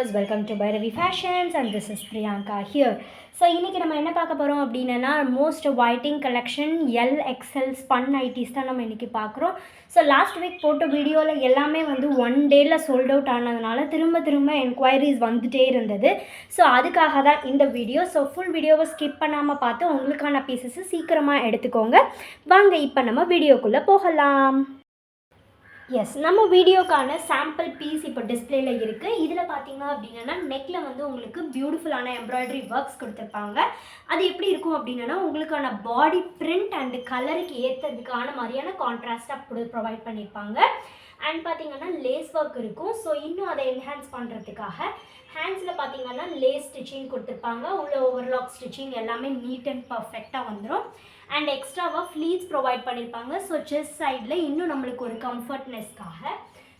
viewers, welcome to Bhairavi Fashions and this is Priyanka here. So இன்னைக்கு நம்ம என்ன பார்க்க போறோம் அப்படினா most whiting collection LXL spun nighties தான் நம்ம இன்னைக்கு பார்க்குறோம். So last week போட்ட வீடியோல எல்லாமே வந்து one dayல sold out ஆனதனால திரும்ப enquiries வந்துட்டே இருந்தது. So அதுக்காக தான் இந்த வீடியோ. So full வீடியோவை skip பண்ணாம பார்த்து உங்களுக்கான pieces சீக்கிரமா எடுத்துக்கோங்க. வாங்க இப்போ நம்ம வீடியோக்குள்ள போகலாம். எஸ், நம்ம வீடியோக்கான சாம்பிள் பீஸ் இப்போ டிஸ்பிளேல இருக்குது. இதில் பார்த்தீங்க அப்படின்னா நெக்கில் வந்து உங்களுக்கு பியூட்டிஃபுல்லான எம்ப்ராய்டரி ஒர்க்ஸ் கொடுத்துருப்பாங்க. அது எப்படி இருக்கும் அப்படின்னா உங்களுக்கான பாடி பிரிண்ட் அண்டு கலருக்கு ஏற்றதுக்கான மாதிரியான கான்ட்ராஸ்டாக ப்ரொவைட் பண்ணியிருப்பாங்க. அண்ட் பார்த்தீங்கன்னா லேஸ் ஒர்க் இருக்கும். ஸோ இன்னும் அதை என்ஹான்ஸ் பண்ணுறதுக்காக ஹேண்ட்ஸில் பார்த்தீங்கன்னா லேஸ் ஸ்டிச்சிங் கொடுத்துருப்பாங்க. உள்ள ஓவர்லாக் ஸ்டிச்சிங் எல்லாமே நீட் அண்ட் பர்ஃபெக்டாக வந்துடும். அண்ட் எக்ஸ்ட்ராவாக ஃப்ளீட்ஸ் ப்ரொவைட் பண்ணியிருப்பாங்க. ஸோ செஸ்ட் சைடில் இன்னும் நம்மளுக்கு ஒரு கம்ஃபர்ட்னஸ்க்காக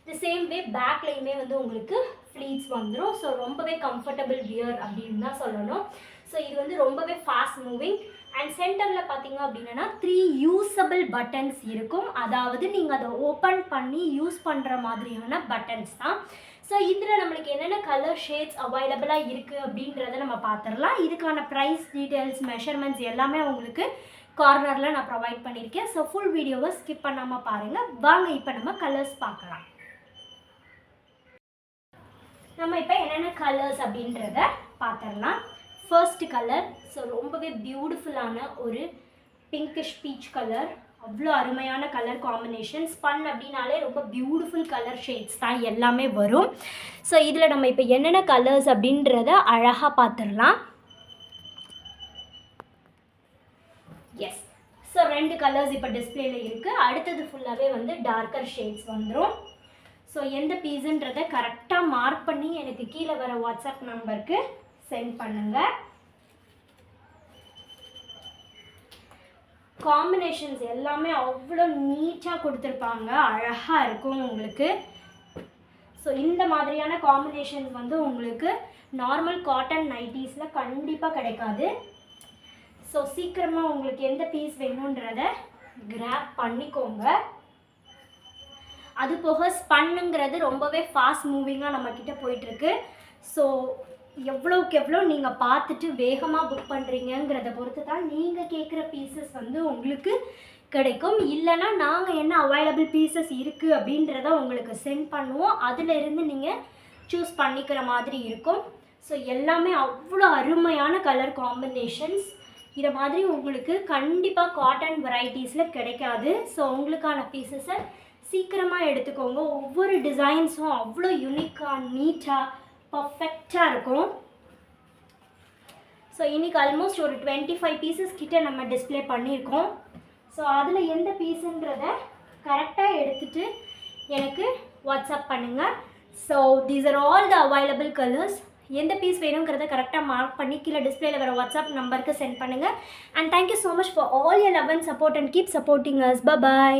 தி சேம் வே பேக்லேயுமே வந்து உங்களுக்கு ஃப்ளீட்ஸ் வந்துடும். ஸோ ரொம்பவே கம்ஃபர்டபுள் வியர் அப்படின்னு தான் சொல்லணும். ஸோ இது வந்து ரொம்பவே ஃபாஸ்ட் மூவிங். அண்ட் சென்டரில் பார்த்தீங்க அப்படின்னா 3 யூஸபிள் பட்டன்ஸ் இருக்கும். அதாவது நீங்கள் அதை ஓப்பன் பண்ணி யூஸ் பண்ணுற மாதிரியான பட்டன்ஸ் தான். ஸோ இதில் நம்மளுக்கு என்னென்ன கலர் ஷேட்ஸ் அவைலபிளாக இருக்குது அப்படின்றத நம்ம பார்த்துடலாம். இதுக்கான ப்ரைஸ் டீட்டெயில்ஸ் மெஷர்மெண்ட்ஸ் எல்லாமே உங்களுக்கு கார்னரில் நான் ப்ரொவைட் பண்ணியிருக்கேன். ஸோ ஃபுல் வீடியோவை ஸ்கிப் பண்ணாமல் பாருங்கள். வாங்க இப்போ நம்ம கலர்ஸ் பார்க்கலாம். நம்ம இப்போ என்னென்ன கலர்ஸ் அப்படின்றத பார்த்துடலாம். ஃபர்ஸ்ட் கலர், ஸோ ரொம்பவே பியூட்டிஃபுல்லான ஒரு பிங்கிஷ் பீச் கலர். அவ்வளோ அருமையான கலர் காம்பினேஷன். ஸ்பன் அப்படின்னாலே ரொம்ப பியூட்டிஃபுல் கலர் ஷேட்ஸ் தான் எல்லாமே வரும். ஸோ இதில் நம்ம இப்போ என்னென்ன கலர்ஸ் அப்படின்றத அழகாக பார்த்துடலாம். எஸ், ஸோ 2 கலர்ஸ் இப்போ டிஸ்பிளேல இருக்குது. அடுத்தது ஃபுல்லாகவே வந்து டார்க்கர் ஷேட்ஸ் வந்துடும். ஸோ எந்த பீஸுன்றதை கரெக்டாக மார்க் பண்ணி எனக்கு கீழே வர வாட்ஸ்அப் நம்பருக்கு சென்ட் பண்ணுங்கள். காம்பினேஷன்ஸ் எல்லாமே அவ்வளோ நீட்டாக கொடுத்துருப்பாங்க. அழகாக இருக்கும் உங்களுக்கு. ஸோ இந்த மாதிரியான காம்பினேஷன்ஸ் வந்து உங்களுக்கு நார்மல் காட்டன் நைட்டீஸில் கண்டிப்பாக கிடைக்காது. ஸோ சீக்கிரமாக உங்களுக்கு எந்த பீஸ் வேணுன்றதை கிராப் பண்ணிக்கோங்க. அது போக ஸ்பன்னுங்கிறது ரொம்பவே ஃபாஸ்ட் மூவிங்காக நம்மக்கிட்ட போயிட்டுருக்கு. ஸோ எவ்வளோக்கு எவ்வளோ நீங்கள் பார்த்துட்டு வேகமாக புக் பண்ணுறீங்கிறத பொறுத்து தான் நீங்கள் கேட்குற பீசஸ் வந்து உங்களுக்கு கிடைக்கும். இல்லைனா நாங்கள் என்ன அவைலபிள் பீசஸ் இருக்குது அப்படின்றத உங்களுக்கு சென்ட் பண்ணுவோம். அதிலிருந்து நீங்கள் சூஸ் பண்ணிக்கிற மாதிரி இருக்கும். ஸோ எல்லாமே அவ்வளோ அருமையான கலர் காம்பினேஷன்ஸ். இதை மாதிரி உங்களுக்கு கண்டிப்பாக காட்டன் வெரைட்டிஸில் கிடைக்காது. ஸோ உங்களுக்கான பீசஸை சீக்கிரமாக எடுத்துக்கோங்க. ஒவ்வொரு டிசைன்ஸும் அவ்வளோ யூனிக்காக நீட்டாக பர்ஃபெக்டாக இருக்கும். ஸோ இன்றைக்கி ஆல்மோஸ்ட் ஒரு 25 பீசஸ் கிட்டே நம்ம டிஸ்பிளே பண்ணியிருக்கோம். ஸோ அதில் எந்த பீஸுன்றதை கரெக்டாக எடுத்துகிட்டு எனக்கு வாட்ஸ்அப் பண்ணுங்கள். So these are all the available colours. எந்த பீஸ் வேணுங்கிறத கரெக்டாக மார்க் பண்ணி கீழே டிஸ்பிளேல வர வாட்ஸ்அப் நம்பருக்கு சென்ட் பண்ணுங்கள். And thank you so much for all your love and support and keep supporting us. By.